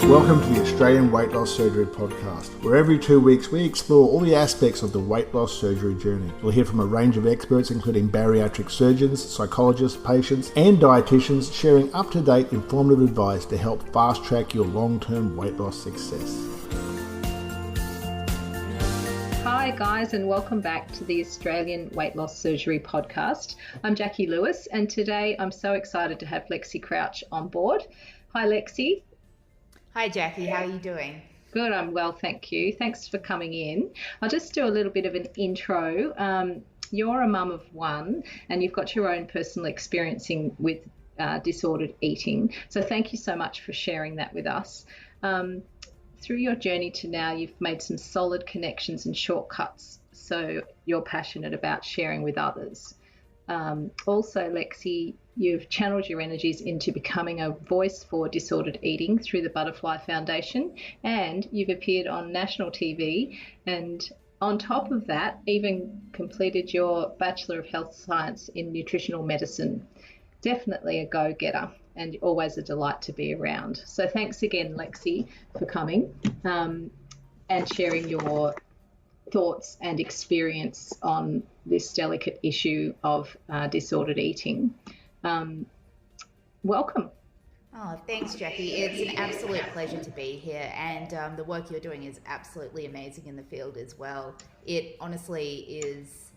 Welcome to the Australian Weight Loss Surgery Podcast, where every 2 weeks we explore all the aspects of the weight loss surgery journey. You'll hear from a range of experts including bariatric surgeons, psychologists, patients and dietitians sharing up-to-date informative advice to help fast-track your long-term weight loss success. Hi guys, and welcome back to the Australian Weight Loss Surgery Podcast. I'm Jackie Lewis, and today I'm so excited to have Lexi Crouch on board. Hi Lexi. Hi Jackie, how are you doing? Good, I'm well, thank you. Thanks for coming in. I'll just do a little bit of an intro. You're a mum of one and you've got your own personal experiencing with disordered eating. So thank you so much for sharing that with us. Through your journey to now, you've made some solid connections and shortcuts, so you're passionate about sharing with others. Also, Lexi, you've channeled your energies into becoming a voice for disordered eating through the Butterfly Foundation, and you've appeared on national TV, and on top of that, even completed your Bachelor of Health Science in Nutritional Medicine. Definitely a go-getter and always a delight to be around. So thanks again, Lexi, for coming and sharing your thoughts and experience on this delicate issue of disordered eating. Welcome. Oh, thanks, Jackie. It's an absolute pleasure to be here, and the work you're doing is absolutely amazing in the field as well. It honestly is,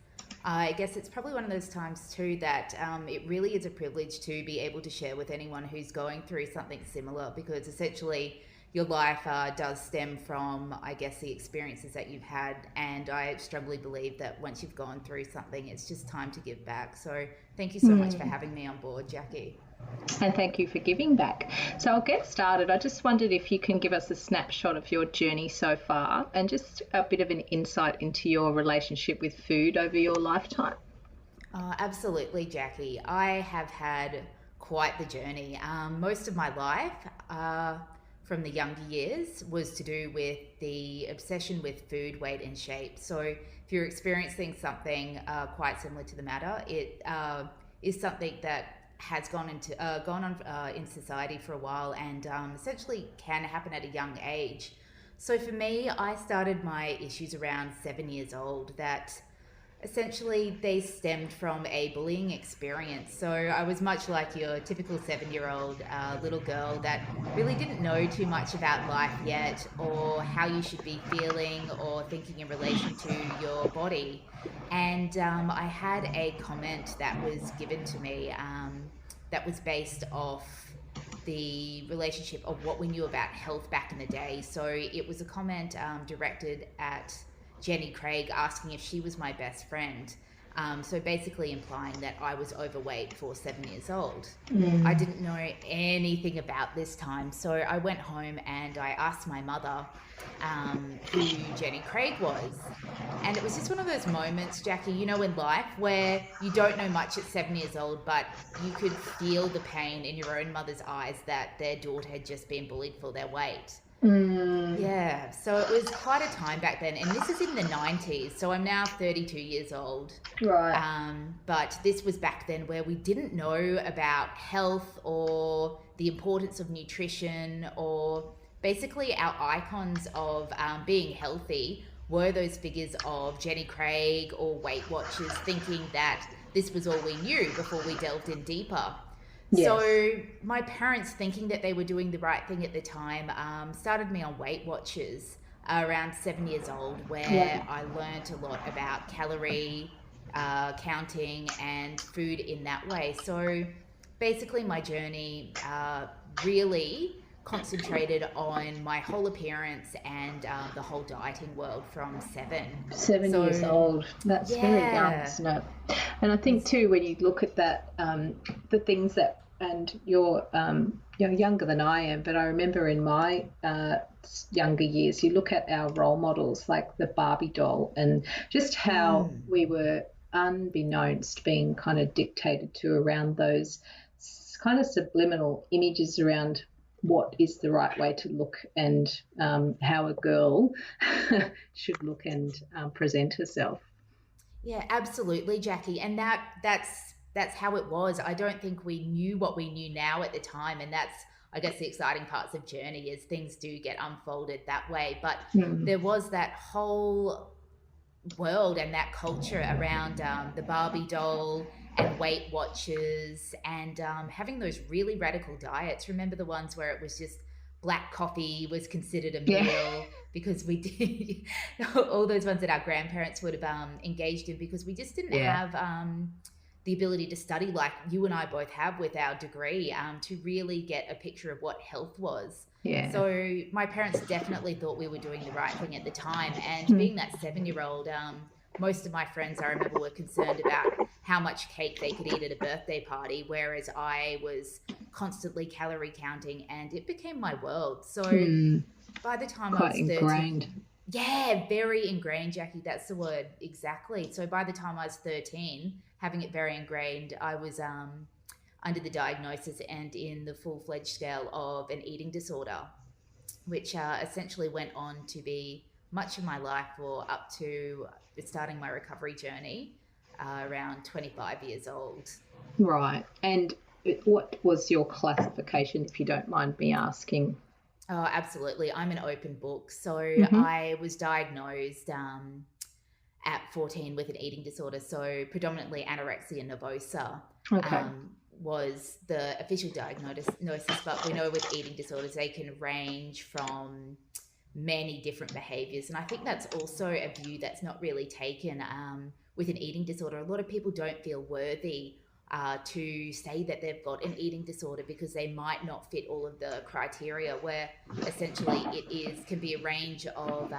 I guess it's probably one of those times too that it really is a privilege to be able to share with anyone who's going through something similar, because essentially your life does stem from, I guess, the experiences that you've had, and I strongly believe that once you've gone through something, it's just time to give back. So thank you so much for having me on board, Jackie. And thank you for giving back. So I'll get started. I just wondered if you can give us a snapshot of your journey so far and just a bit of an insight into your relationship with food over your lifetime. Absolutely, Jackie. I have had quite the journey. Most of my life from the younger years was to do with the obsession with food, weight and shape. So if you're experiencing something quite similar to the matter, it is something that has gone on in society for a while, and essentially can happen at a young age. So for me, I started my issues around 7 years old, that essentially they stemmed from a bullying experience. So I was much like your typical 7-year-old little girl that really didn't know too much about life yet, or how you should be feeling or thinking in relation to your body. And I had a comment that was given to me that was based off the relationship of what we knew about health back in the day. So it was a comment directed at Jenny Craig, asking if she was my best friend. So basically implying that I was overweight for 7 years old. I didn't know anything about this time. So I went home and I asked my mother who Jenny Craig was. And it was just one of those moments, Jackie, you know, in life where you don't know much at 7 years old, but you could feel the pain in your own mother's eyes that their daughter had just been bullied for their weight. Yeah, so it was quite a time back then, and this is in the 90s, so I'm now 32 years old. Right. But this was back then where we didn't know about health or the importance of nutrition, or basically our icons of being healthy were those figures of Jenny Craig or Weight Watchers, thinking that this was all we knew before we delved in deeper. Yes. So my parents, thinking that they were doing the right thing at the time, started me on Weight Watchers around 7 years old, where I learned a lot about calorie counting and food in that way. So basically my journey really concentrated on my whole appearance and the whole dieting world from 7 years old. That's very young, isn't it? And I think too, when you look at that, the things that, and you're younger than I am, but I remember in my younger years, you look at our role models like the Barbie doll, and just how we were unbeknownst being kind of dictated to around those kind of subliminal images around what is the right way to look, and how a girl should look and present herself. Yeah, absolutely, Jackie. And that's how it was. I don't think we knew what we knew now at the time, and that's I guess, the exciting parts of journey as things do get unfolded that way. But Mm. there was that whole world and that culture around the Barbie doll and Weight Watchers and having those really radical diets. Remember the ones where it was just black coffee was considered a meal because we did all those ones that our grandparents would have engaged in because we just didn't have the ability to study like you and I both have with our degree to really get a picture of what health was. Yeah. So my parents definitely thought we were doing the right thing at the time. And being that 7-year-old, most of my friends I remember were concerned about how much cake they could eat at a birthday party, whereas I was constantly calorie counting and it became my world. So by the time I was 13, ingrained. Yeah, very ingrained, Jackie. That's the word. Exactly. So by the time I was 13, having it very ingrained, I was under the diagnosis and in the full-fledged scale of an eating disorder, which essentially went on to be much of my life or up to starting my recovery journey around 25 years old. Right. And what was your classification, if you don't mind me asking? Oh, absolutely. I'm an open book. So I was diagnosed at 14 with an eating disorder. So predominantly anorexia nervosa was the official diagnosis. But we know with eating disorders, they can range from many different behaviors. And I think that's also a view that's not really taken with an eating disorder. A lot of people don't feel worthy to say that they've got an eating disorder because they might not fit all of the criteria, where essentially can be a range of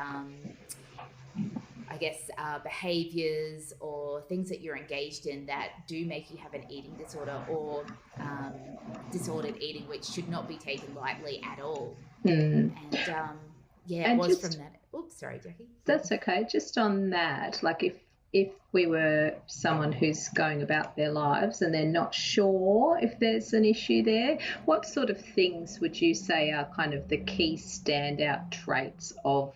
behaviors or things that you're engaged in that do make you have an eating disorder or disordered eating, which should not be taken lightly at all. And it was from that. Oops, sorry, Jackie. That's okay. Just on that, like if we were someone who's going about their lives and they're not sure if there's an issue there, what sort of things would you say are kind of the key standout traits of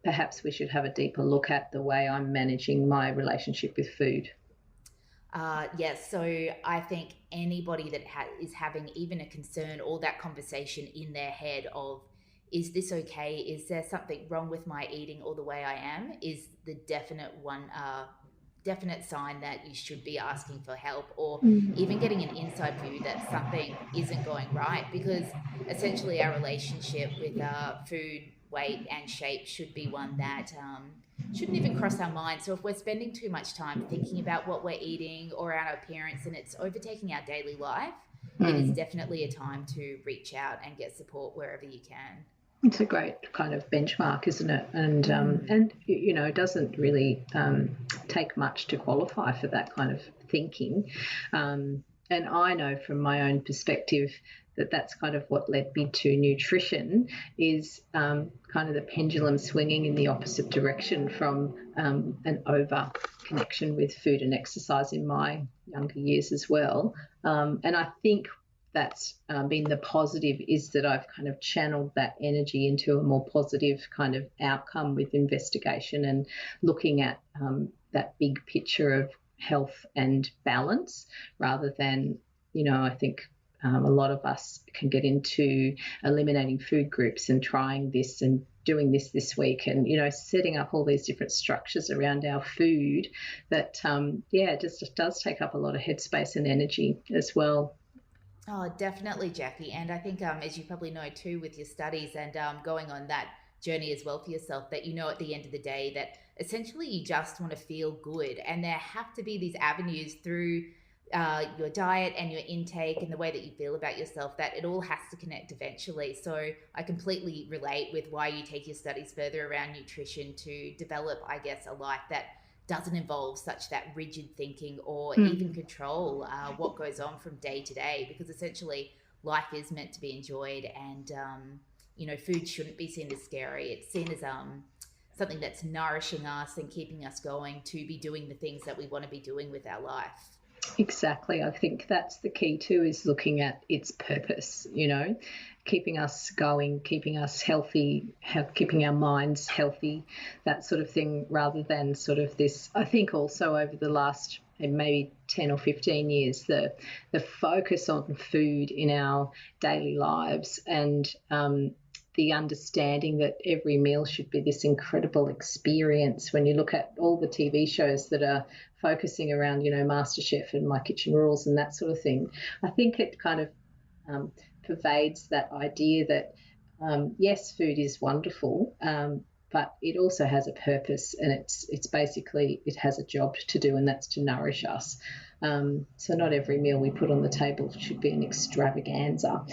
perhaps we should have a deeper look at the way I'm managing my relationship with food? Yes, so I think anybody that is having even a concern or that conversation in their head of, is this okay? Is there something wrong with my eating or the way I am? Is the definite sign that you should be asking for help or even getting an inside view that something isn't going right, because essentially our relationship with food, weight and shape should be one that shouldn't even cross our mind. So if we're spending too much time thinking about what we're eating or our appearance and it's overtaking our daily life, it is definitely a time to reach out and get support wherever you can. It's a great kind of benchmark, isn't it? And you know, it doesn't really take much to qualify for that kind of thinking. And I know from my own perspective that that's kind of what led me to nutrition, is kind of the pendulum swinging in the opposite direction from an over connection with food and exercise in my younger years as well. And I think that's been the positive, is that I've kind of channeled that energy into a more positive kind of outcome with investigation and looking at that big picture of health and balance, rather than, you know, I think a lot of us can get into eliminating food groups and trying this and doing this week and, you know, setting up all these different structures around our food that, it just does take up a lot of headspace and energy as well. Oh, definitely, Jackie. And I think, as you probably know too, with your studies and going on that journey as well for yourself, that, you know, at the end of the day that essentially you just want to feel good, and there have to be these avenues through your diet and your intake and the way that you feel about yourself, that it all has to connect eventually. So I completely relate with why you take your studies further around nutrition, to develop, I guess, a life that doesn't involve such that rigid thinking or even control what goes on from day to day, because essentially life is meant to be enjoyed, and you know, food shouldn't be seen as scary. It's seen as something that's nourishing us and keeping us going to be doing the things that we want to be doing with our life. Exactly. I think that's the key too, is looking at its purpose, keeping us going, keeping us healthy, keeping our minds healthy, that sort of thing, rather than sort of this. I think also over the last maybe 10 or 15 years, the focus on food in our daily lives, and the understanding that every meal should be this incredible experience. When you look at all the TV shows that are focusing around, MasterChef and My Kitchen Rules and that sort of thing, I think it kind of pervades that idea that, yes, food is wonderful, but it also has a purpose, and it's basically, it has a job to do, and that's to nourish us. So not every meal we put on the table should be an extravaganza.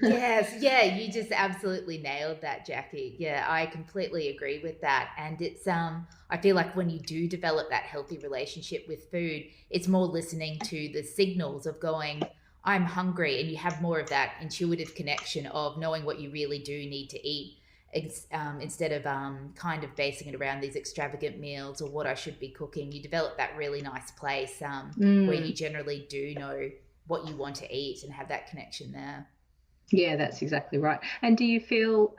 Yes, yeah, you just absolutely nailed that, Jackie. Yeah, I completely agree with that. And it's I feel like when you do develop that healthy relationship with food, it's more listening to the signals of going, I'm hungry, and you have more of that intuitive connection of knowing what you really do need to eat, instead of kind of basing it around these extravagant meals or what I should be cooking. You develop that really nice place where you generally do know what you want to eat and have that connection there. Yeah, that's exactly right. And do you feel,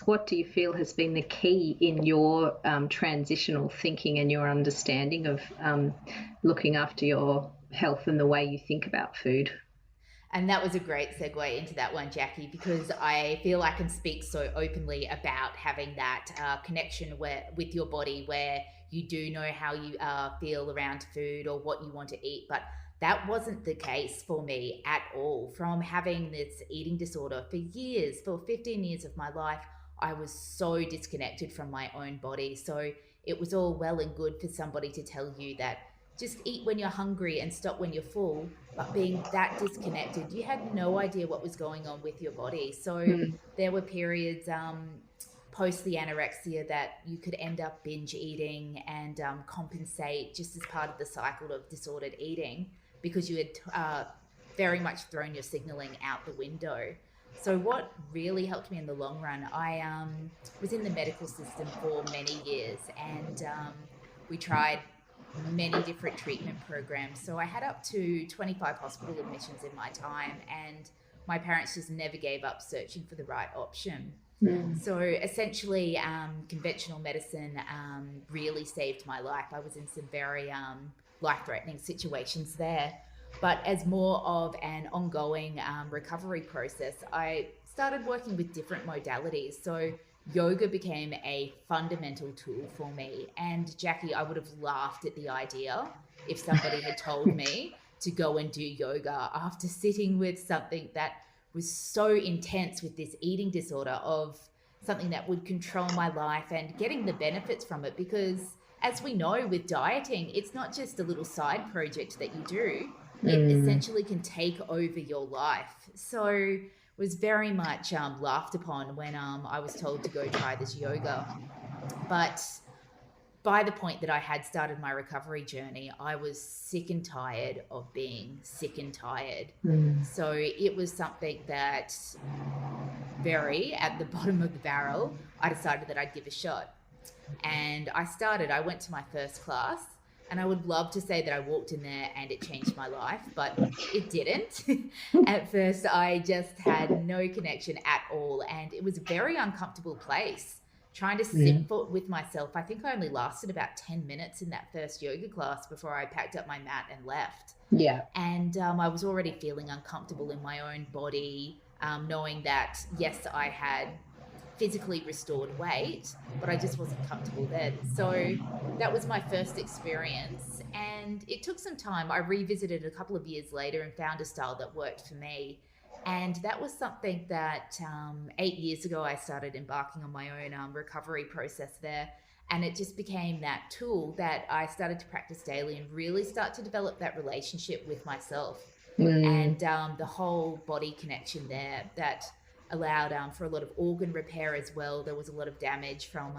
what do you feel has been the key in your transitional thinking and your understanding of looking after your health and the way you think about food? And that was a great segue into that one, Jackie, because I feel I can speak so openly about having that connection with your body, where you do know how you feel around food or what you want to eat. But that wasn't the case for me at all. From having this eating disorder for years, for 15 years of my life, I was so disconnected from my own body. So it was all well and good for somebody to tell you that just eat when you're hungry and stop when you're full. But being that disconnected, you had no idea what was going on with your body. So there were periods post the anorexia that you could end up binge eating and compensate just as part of the cycle of disordered eating, because you had very much thrown your signaling out the window. So what really helped me in the long run, I was in the medical system for many years, and we tried many different treatment programs. So I had up to 25 hospital admissions in my time, and my parents just never gave up searching for the right option. So essentially, conventional medicine really saved my life. I was in some very life-threatening situations there. But as more of an ongoing recovery process, I started working with different modalities. So yoga became a fundamental tool for me. And Jackie, I would have laughed at the idea if somebody had told me to go and do yoga after sitting with something that was so intense, with this eating disorder, of something that would control my life and getting the benefits from it. Because as we know with dieting, it's not just a little side project that you do. It essentially can take over your life. So was very much laughed upon when I was told to go try this yoga. But by the point that I had started my recovery journey, I was sick and tired of being sick and tired. So it was something that, very at the bottom of the barrel, I decided that I'd give a shot. And I went to my first class, and I would love to say that I walked in there and it changed my life, but it didn't. At first, I just had no connection at all. And it was a very uncomfortable place. Trying to sit with myself. I think I only lasted about 10 minutes in that first yoga class before I packed up my mat and left. Yeah. And I was already feeling uncomfortable in my own body, knowing that, yes, I had physically restored weight, but I just wasn't comfortable then. So that was my first experience, and it took some time. I revisited a couple of years later and found a style that worked for me. And that was something that 8 years ago I started embarking on my own recovery process there. And it just became that tool that I started to practice daily and really start to develop that relationship with myself. And the whole body connection there that allowed for a lot of organ repair as well. There was a lot of damage from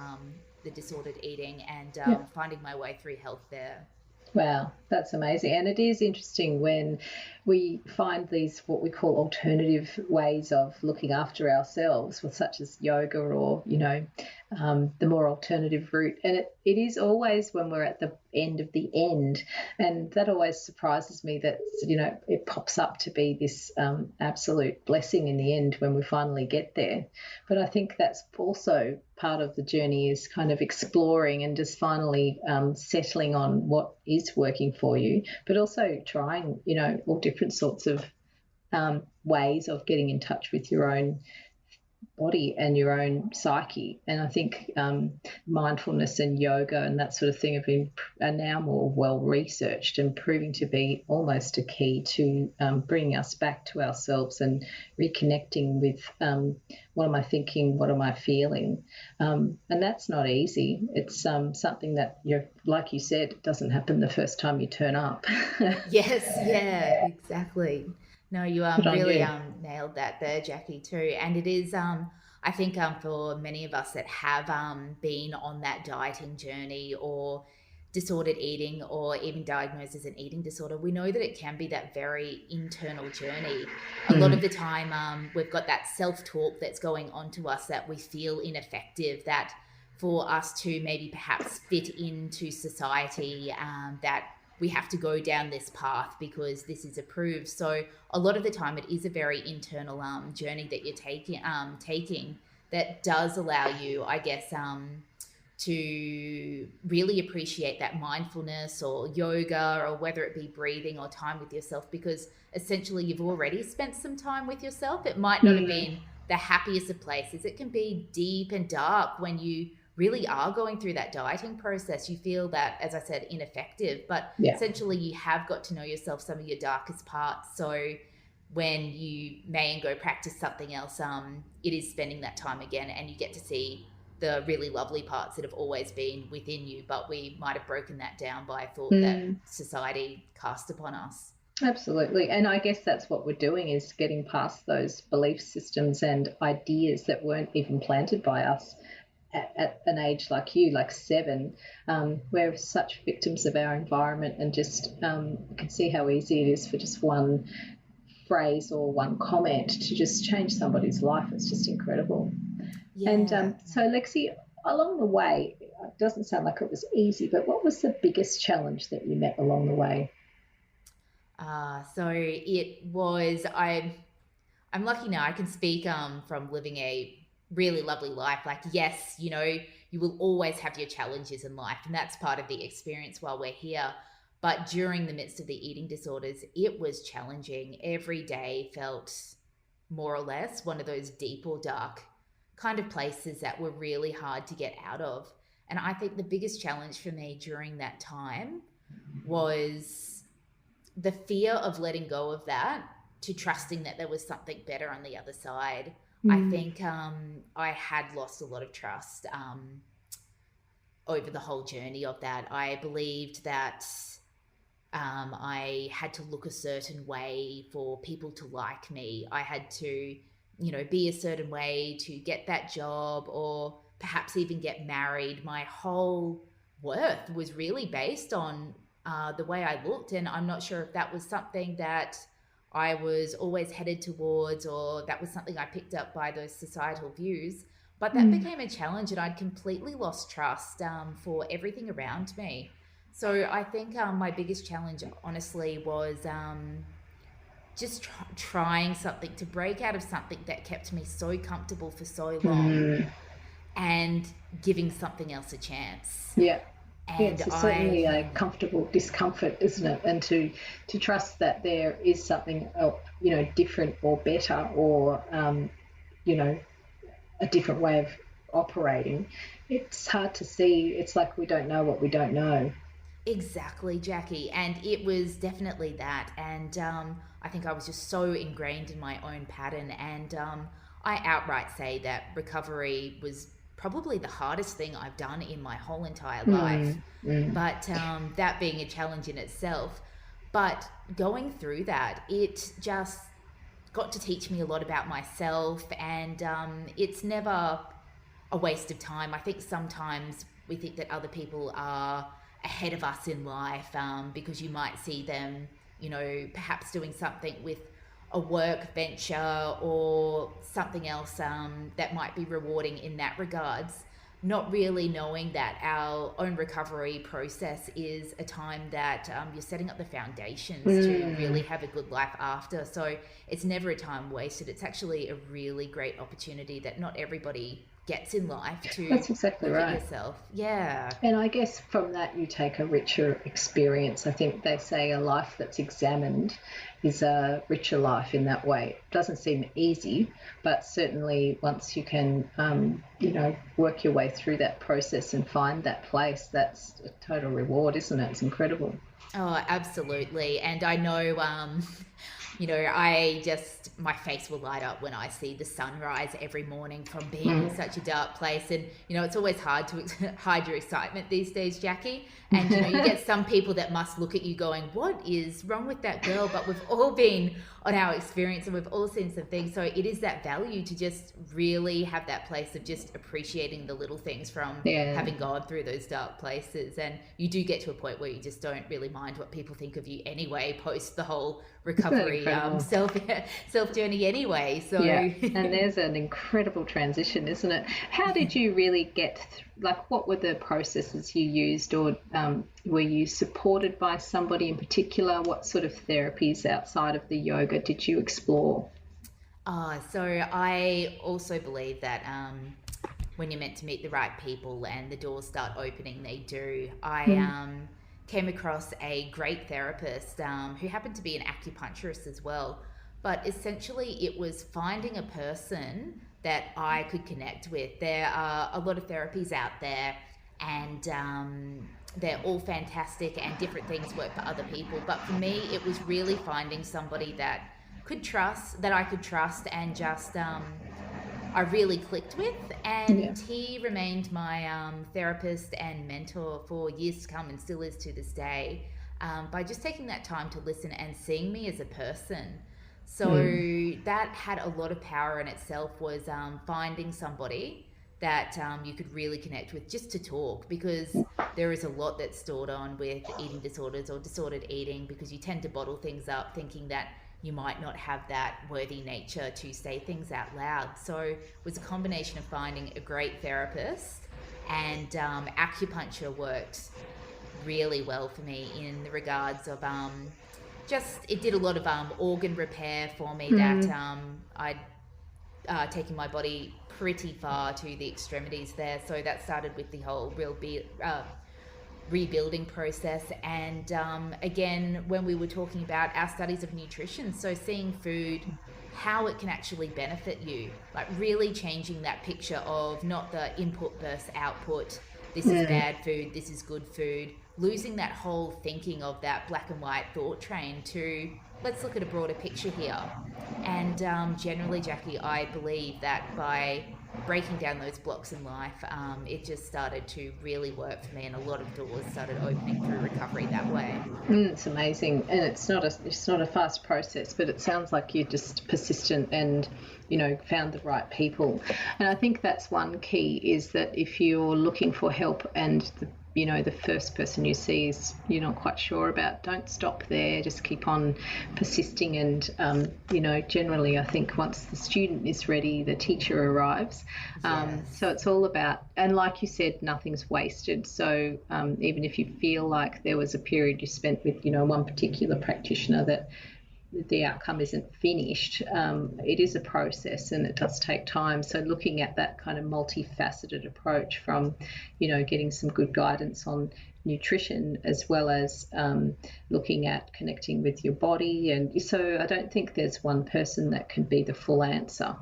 the disordered eating, and finding my way through health there. Wow, that's amazing. And it is interesting when we find these, what we call alternative ways of looking after ourselves, such as yoga or, the more alternative route. And it is always when we're at end of the end. And that always surprises me that, it pops up to be this absolute blessing in the end when we finally get there. But I think that's also part of the journey, is kind of exploring and just finally settling on what is working for you, but also trying, all different sorts of ways of getting in touch with your own body and your own psyche. And I think mindfulness and yoga and that sort of thing are now more well researched and proving to be almost a key to bringing us back to ourselves and reconnecting with what am I thinking, what am I feeling, and that's not easy. It's something that, like you said, it doesn't happen the first time you turn up. Yes, yeah, exactly. No, you really nailed that there, Jackie, too. And it is, I think, for many of us that have been on that dieting journey or disordered eating or even diagnosed as an eating disorder, we know that it can be that very internal journey. A lot of the time, we've got that self-talk that's going on to us that we feel ineffective, that for us to maybe perhaps fit into society, that we have to go down this path because this is approved. So a lot of the time it is a very internal journey that you're taking that does allow you, I guess, to really appreciate that mindfulness or yoga, or whether it be breathing or time with yourself, because essentially you've already spent some time with yourself. It might not have been the happiest of places. It can be deep and dark when you really are going through that dieting process. You feel that, as I said, ineffective, but essentially you have got to know yourself, some of your darkest parts. So when you may go practice something else, it is spending that time again, and you get to see the really lovely parts that have always been within you, but we might have broken that down by a thought that society cast upon us. Absolutely. And I guess that's what we're doing, is getting past those belief systems and ideas that weren't even planted by us at an age like you, like 7. We're such victims of our environment, and just can see how easy it is for just one phrase or one comment to just change somebody's life. It's just incredible. Yeah. And so, Lexi, along the way, it doesn't sound like it was easy, but what was the biggest challenge that you met along the way? So it was, I'm lucky now I can speak from living a really lovely life. Like, yes, you will always have your challenges in life, and that's part of the experience while we're here. But during the midst of the eating disorders, it was challenging. Every day felt more or less one of those deep or dark kind of places that were really hard to get out of. And I think the biggest challenge for me during that time was the fear of letting go of that, to trusting that there was something better on the other side. I think I had lost a lot of trust over the whole journey of that. I believed that I had to look a certain way for people to like me. I had to, be a certain way to get that job, or perhaps even get married. My whole worth was really based on the way I looked, and I'm not sure if that was something that I was always headed towards, or that was something I picked up by those societal views. But that became a challenge, and I'd completely lost trust for everything around me. So I think my biggest challenge, honestly, was just trying something to break out of something that kept me so comfortable for so long, and giving something else a chance. Yeah. And it's certainly a comfortable discomfort, isn't it? And to trust that there is something, different or better, or, a different way of operating. It's hard to see. It's like we don't know what we don't know. Exactly, Jackie. And it was definitely that. And I think I was just so ingrained in my own pattern. And I outright say that recovery was probably the hardest thing I've done in my whole entire life. But that being a challenge in itself. But going through that, it just got to teach me a lot about myself, and it's never a waste of time. I think sometimes we think that other people are ahead of us in life because you might see them, perhaps doing something with a work venture or something else that might be rewarding in that regards. not really knowing that our own recovery process is a time that you're setting up the foundations to really have a good life after. So it's never a time wasted. It's actually a really great opportunity that not everybody gets in life to That's exactly look right. at yourself. Yeah. And I guess from that you take a richer experience. I think they say a life that's examined is a richer life in that way. It doesn't seem easy, but certainly once you can, work your way through that process and find that place, that's a total reward, isn't it? It's incredible. Oh, absolutely. And I know, my face will light up when I see the sunrise every morning from being in such a dark place. And, it's always hard to hide your excitement these days, Jackie. And, you get some people that must look at you going, what is wrong with that girl? But we've all been on our experience and we've all seen some things. So it is that value to just really have that place of just appreciating the little things from having gone through those dark places. And you do get to a point where you just don't really mind what people think of you anyway, post the whole recovery self journey anyway. So and there's an incredible transition, isn't it? How did you really get what were the processes you used, or were you supported by somebody in particular? What sort of therapies outside of the yoga did you explore? So I also believe that when you're meant to meet the right people and the doors start opening, they do. I came across a great therapist who happened to be an acupuncturist as well. But essentially it was finding a person that I could connect with. There are a lot of therapies out there, and they're all fantastic and different things work for other people. But for me, it was really finding somebody that I could trust and just I really clicked with. And he remained my therapist and mentor for years to come, and still is to this day, by just taking that time to listen and seeing me as a person. So that had a lot of power in itself, was finding somebody that you could really connect with just to talk, because there is a lot that's stored on with eating disorders or disordered eating, because you tend to bottle things up thinking that you might not have that worthy nature to say things out loud. So it was a combination of finding a great therapist, and acupuncture worked really well for me in the regards of it did a lot of organ repair for me that I'd taken my body pretty far to the extremities there. So that started with the whole rebuilding process. And again, when we were talking about our studies of nutrition, so seeing food, how it can actually benefit you, like really changing that picture of not the input versus output, this is bad food, this is good food, losing that whole thinking of that black and white thought train to let's look at a broader picture here. And generally, Jackie, I believe that by breaking down those blocks in life, it just started to really work for me, and a lot of doors started opening through recovery that way. It's amazing, and it's not a fast process, but it sounds like you're just persistent and found the right people. And I think that's one key, is that if you're looking for help and the first person you see is you're not quite sure about, don't stop there, just keep on persisting. And generally I think once the student is ready, the teacher arrives. So it's all about, and like you said, nothing's wasted. So even if you feel like there was a period you spent with one particular practitioner that the outcome isn't finished, it is a process and it does take time. So looking at that kind of multifaceted approach from, getting some good guidance on nutrition, as well as looking at connecting with your body. And so I don't think there's one person that can be the full answer.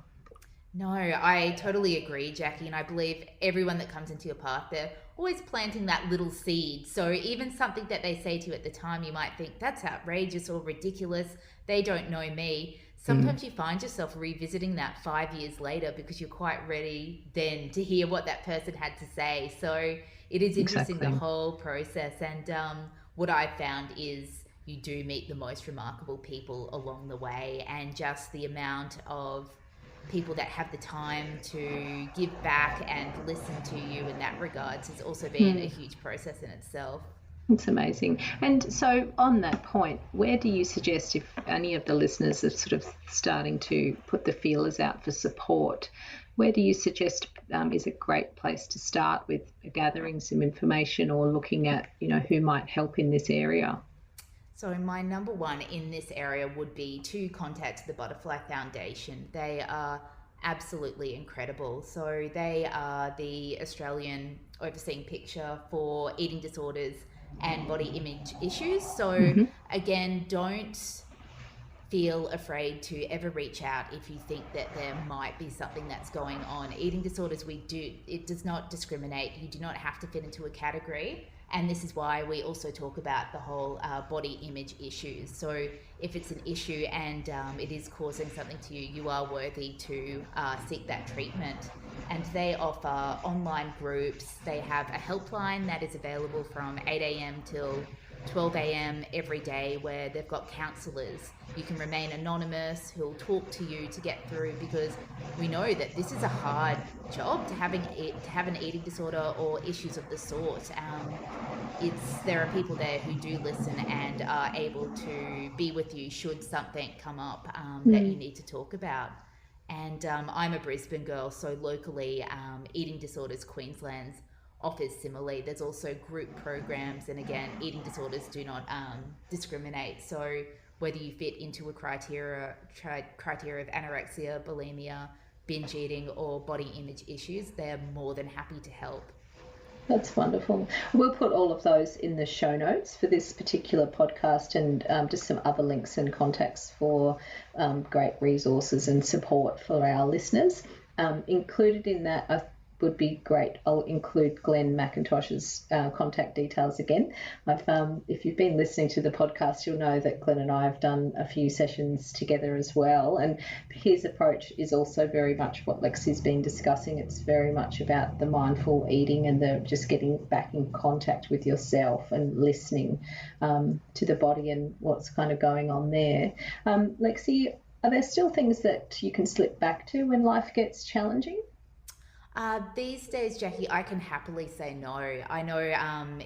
No, I totally agree, Jackie. And I believe everyone that comes into your path, they're always planting that little seed. So even something that they say to you at the time, you might think that's outrageous or ridiculous. They don't know me. Sometimes you find yourself revisiting that 5 years later because you're quite ready then to hear what that person had to say. So it is interesting, the whole process. And what I've found is you do meet the most remarkable people along the way, and just the amount of people that have the time to give back and listen to you in that regards has also been a huge process in itself. It's amazing. And so on that point, where do you suggest, if any of the listeners are sort of starting to put the feelers out for support, where do you suggest is a great place to start with gathering some information or looking at, who might help in this area? So my number one in this area would be to contact the Butterfly Foundation. They are absolutely incredible. So they are the Australian overseeing picture for eating disorders and body image issues. So again, don't feel afraid to ever reach out if you think that there might be something that's going on. Eating disorders, it does not discriminate. You do not have to fit into a category. And this is why we also talk about the whole body image issues. So if it's an issue and it is causing something to you, you are worthy to seek that treatment. And they offer online groups. They have a helpline that is available from 8 a.m. till 12 a.m. every day, where they've got counsellors. You can remain anonymous, who'll talk to you to get through, because we know that this is a hard job to have an eating disorder or issues of the sort. There are people there who do listen and are able to be with you should something come up that you need to talk about. And I'm a Brisbane girl, so locally, Eating Disorders Queensland offers similarly. There's also group programs, and again, eating disorders do not discriminate. So whether you fit into a criteria of anorexia, bulimia, binge eating, or body image issues, they're more than happy to help. That's wonderful. We'll put all of those in the show notes for this particular podcast, and just some other links and contacts for great resources and support for our listeners. Included in that would be great. I'll include Glenn McIntosh's contact details again. If you've been listening to the podcast, you'll know that Glenn and I have done a few sessions together as well. And his approach is also very much what Lexi's been discussing. It's very much about the mindful eating and the just getting back in contact with yourself and listening to the body and what's kind of going on there. Lexi, are there still things that you can slip back to when life gets challenging? These days, Jackie, I can happily say no. I know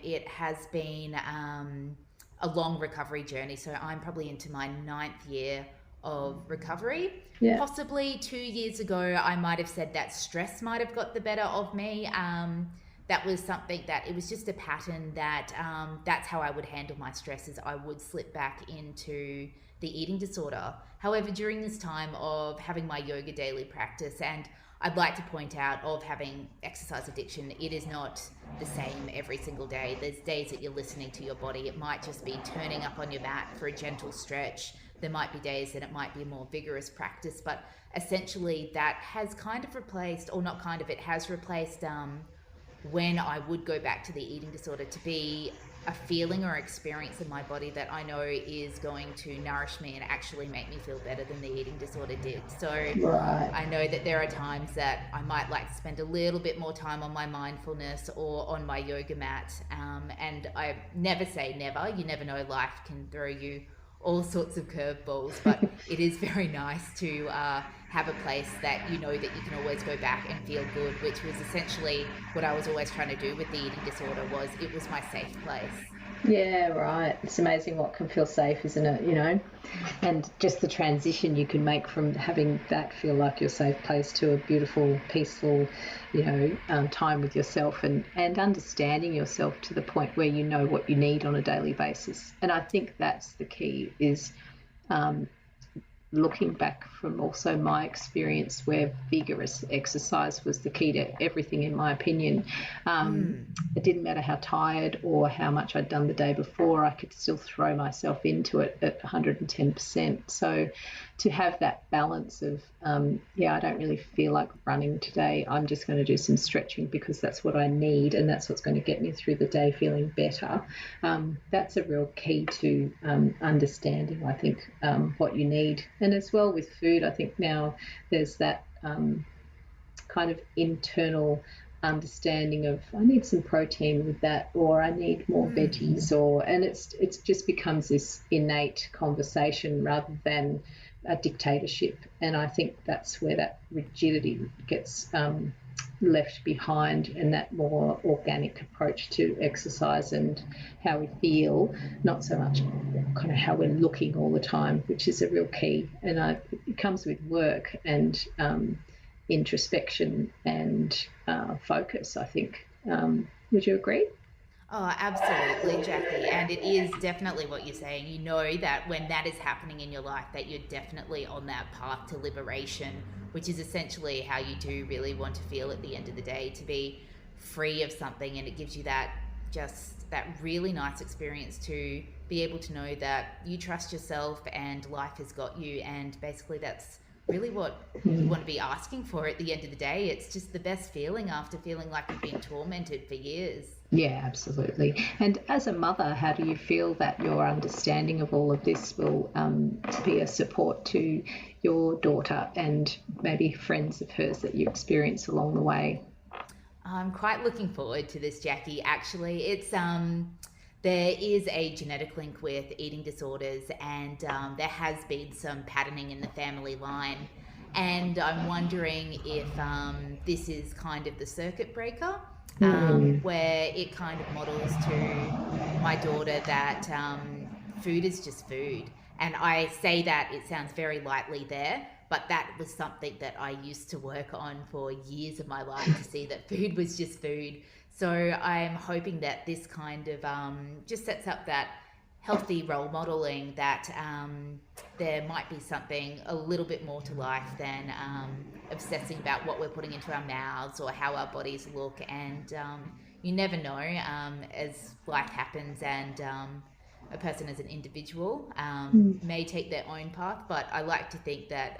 it has been a long recovery journey, so I'm probably into my 9th year of recovery. Yeah. Possibly 2 years ago, I might have said that stress might have got the better of me. That was something that it was just a pattern that that's how I would handle my stresses. I would slip back into the eating disorder. However, during this time of having my yoga daily practice, and I'd like to point out, of having exercise addiction, it is not the same every single day. There's days that you're listening to your body. It might just be turning up on your mat for a gentle stretch. There might be days that it might be a more vigorous practice, but essentially that has kind of replaced, or not kind of, it has replaced when I would go back to the eating disorder to be a feeling or experience in my body that I know is going to nourish me and actually make me feel better than the eating disorder did. So I know that there are times that I might like to spend a little bit more time on my mindfulness or on my yoga mat. And I never say never. You never know, life can throw you all sorts of curveballs, but it is very nice to have a place that you know that you can always go back and feel good, which was essentially what I was always trying to do with the eating disorder. It was my safe place. Yeah, right. It's amazing what can feel safe, isn't it? And just the transition you can make from having that feel like your safe place to a beautiful, peaceful, time with yourself and understanding yourself to the point where you know what you need on a daily basis. And I think that's the key, is looking back from also my experience where vigorous exercise was the key to everything, in my opinion. It didn't matter how tired or how much I'd done the day before, I could still throw myself into it at 110%. So to have that balance of, I don't really feel like running today, I'm just going to do some stretching because that's what I need and that's what's going to get me through the day feeling better. That's a real key to understanding, I think, what you need. And as well with food, I think now there's that kind of internal understanding of, I need some protein with that, or I need more veggies, and it's just becomes this innate conversation rather than a dictatorship. And I think that's where that rigidity gets left behind, and that more organic approach to exercise and how we feel, not so much kind of how we're looking all the time, which is a real key. And it comes with work and introspection and focus, I think. Would you agree? Oh, absolutely, Jackie. And it is definitely what you're saying. You know that when that is happening in your life, that you're definitely on that path to liberation, which is essentially how you do really want to feel at the end of the day, to be free of something. And it gives you that really nice experience to be able to know that you trust yourself and life has got you. And basically that's really what you want to be asking for at the end of the day. It's just the best feeling after feeling like you've been tormented for years. Yeah, absolutely. And as a mother, how do you feel that your understanding of all of this will be a support to your daughter and maybe friends of hers that you experience along the way? I'm quite looking forward to this, Jackie. Actually, it's there is a genetic link with eating disorders, and there has been some patterning in the family line. And I'm wondering if this is kind of the circuit breaker, where it kind of models to my daughter that food is just food. And I say that, it sounds very lightly there, but that was something that I used to work on for years of my life, to see that food was just food. So I'm hoping that this kind of just sets up that healthy role modeling, that there might be something a little bit more to life than obsessing about what we're putting into our mouths or how our bodies look. And you never know, as life happens, and a person as an individual may take their own path. But I like to think that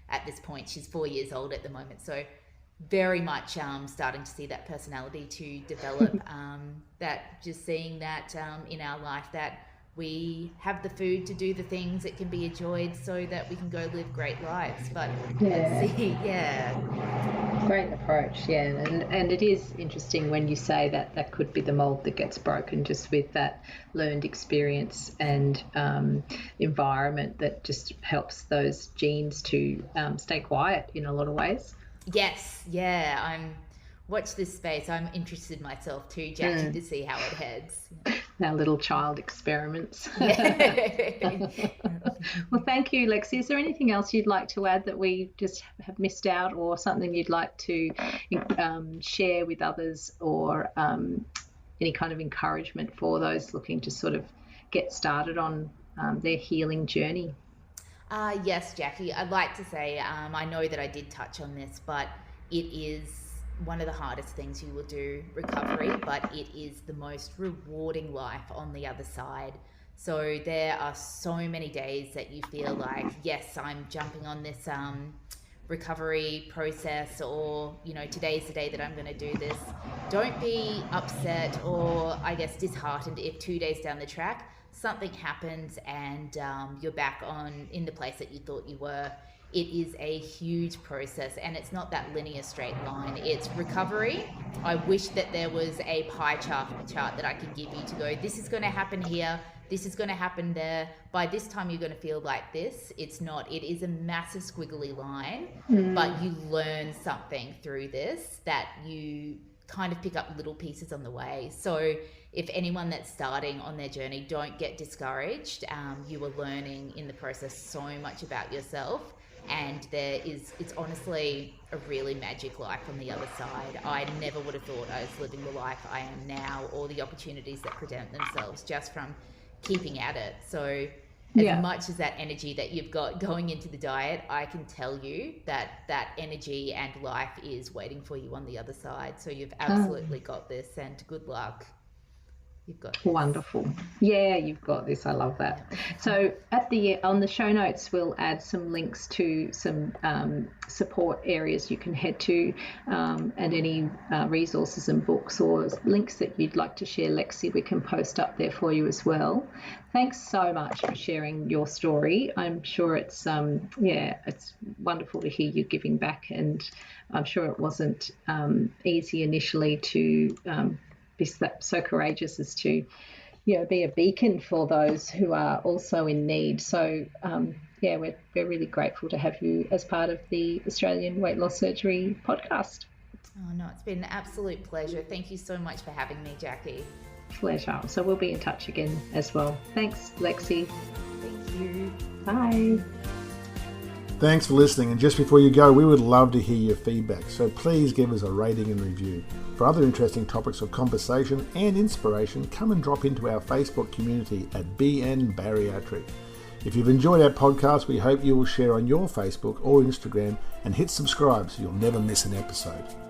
at this point, she's 4 years old at the moment, so very much starting to see that personality to develop, that just seeing that in our life, that we have the food to do the things that can be enjoyed so that we can go live great lives. But let's see, Great approach, and it is interesting when you say that that could be the mold that gets broken, just with that learned experience and environment that just helps those genes to stay quiet in a lot of ways. Yes, watch this space. I'm interested myself too, Jackie, to see how it heads. Our little child experiments. Yeah. Well, thank you, Lexi. Is there anything else you'd like to add that we just have missed out, or something you'd like to share with others, or any kind of encouragement for those looking to sort of get started on their healing journey? Yes, Jackie, I'd like to say, I know that I did touch on this, but it is one of the hardest things you will do, recovery, but it is the most rewarding life on the other side. So there are so many days that you feel like, yes, I'm jumping on this recovery process, or, you know, today's the day that I'm going to do this. Don't be upset or, I guess, disheartened if 2 days down the track something happens and you're back on in the place that you thought you were. It is a huge process, and it's not that linear straight line. It's recovery. I wish that there was a pie chart that I could give you to go, this is going to happen here, this is going to happen there, by this time you're going to feel like this. It's not. It is a massive squiggly line, but you learn something through this, that you kind of pick up little pieces on the way. So if anyone that's starting on their journey, don't get discouraged. You are learning in the process so much about yourself, and it's honestly a really magic life on the other side. I never would have thought I was living the life I am now, or the opportunities that present themselves just from keeping at it. So as much as that energy that you've got going into the diet, I can tell you that energy and life is waiting for you on the other side. So you've absolutely got this, and good luck. You've got this. Wonderful. Yeah, you've got this. I love that. So on the show notes, we'll add some links to some support areas you can head to, and any resources and books or links that you'd like to share, Lexi, we can post up there for you as well. Thanks so much for sharing your story. I'm sure it's it's wonderful to hear you giving back, and I'm sure it wasn't easy initially to be so courageous as to, be a beacon for those who are also in need. So, we're really grateful to have you as part of the Australian Weight Loss Surgery podcast. Oh, no, it's been an absolute pleasure. Thank you so much for having me, Jackie. Pleasure. So we'll be in touch again as well. Thanks, Lexi. Thank you. Bye. Thanks for listening, and just before you go, we would love to hear your feedback, so please give us a rating and review. For other interesting topics of conversation and inspiration, come and drop into our Facebook community at BN Bariatric. If you've enjoyed our podcast, we hope you will share on your Facebook or Instagram and hit subscribe so you'll never miss an episode.